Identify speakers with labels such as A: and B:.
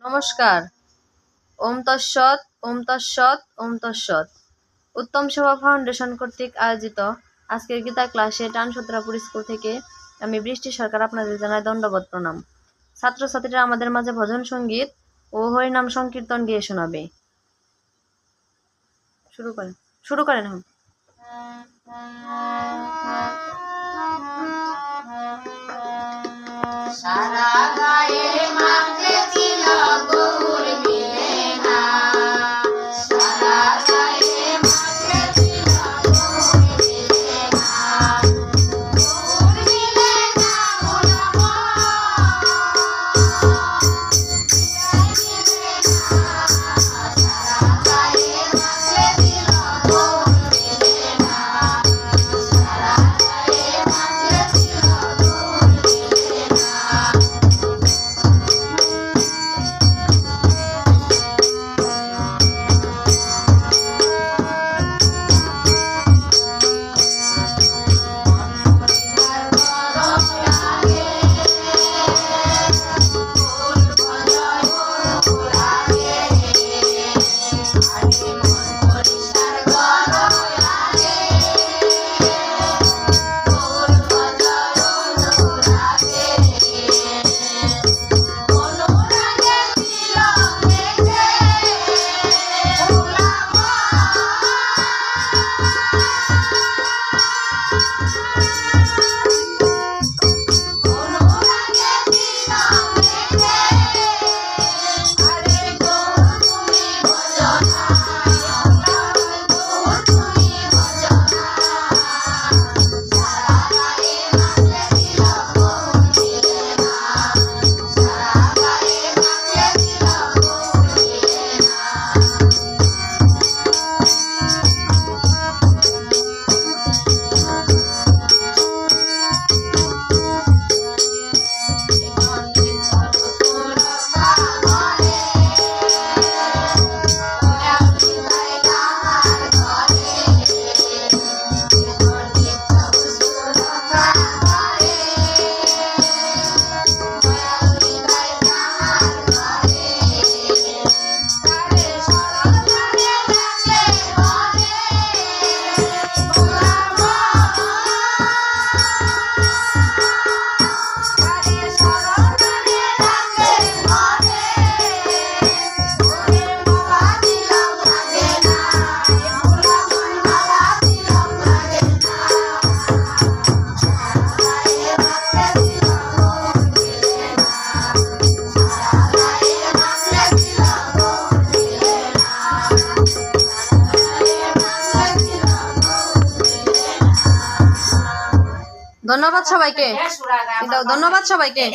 A: নমস্কার। ওম তৎসৎ, ওম তৎসৎ, ওম তৎসৎ। উত্তম সেবা ফাউন্ডেশন কর্তৃক আয়োজিত আজকের গীতা ক্লাসে টানসুত্রাপুর স্কুল থেকে আমি বৃষ্টি সরকার আপনাদের জানাই দণ্ডবত প্রণাম। ছাত্রছাত্রীরা আমাদের মাঝে ভজন সঙ্গীত ও হরিনাম সংকীর্তন গিয়ে শোনাবে। শুরু করেন এখন।
B: সারা গায়ে মাখেছিল গৌর মিলে না, সারা গায়ে মাখেছিল গৌর মিলে না, গৌর মিলে না মোলামা, সারা গায়ে মাখেছিল গৌর মিলে না, সারা গায়ে মাখেছিল গৌর মিলে না।
A: ধন্যবাদ সবাইকে। ধন্যবাদ সবাইকে।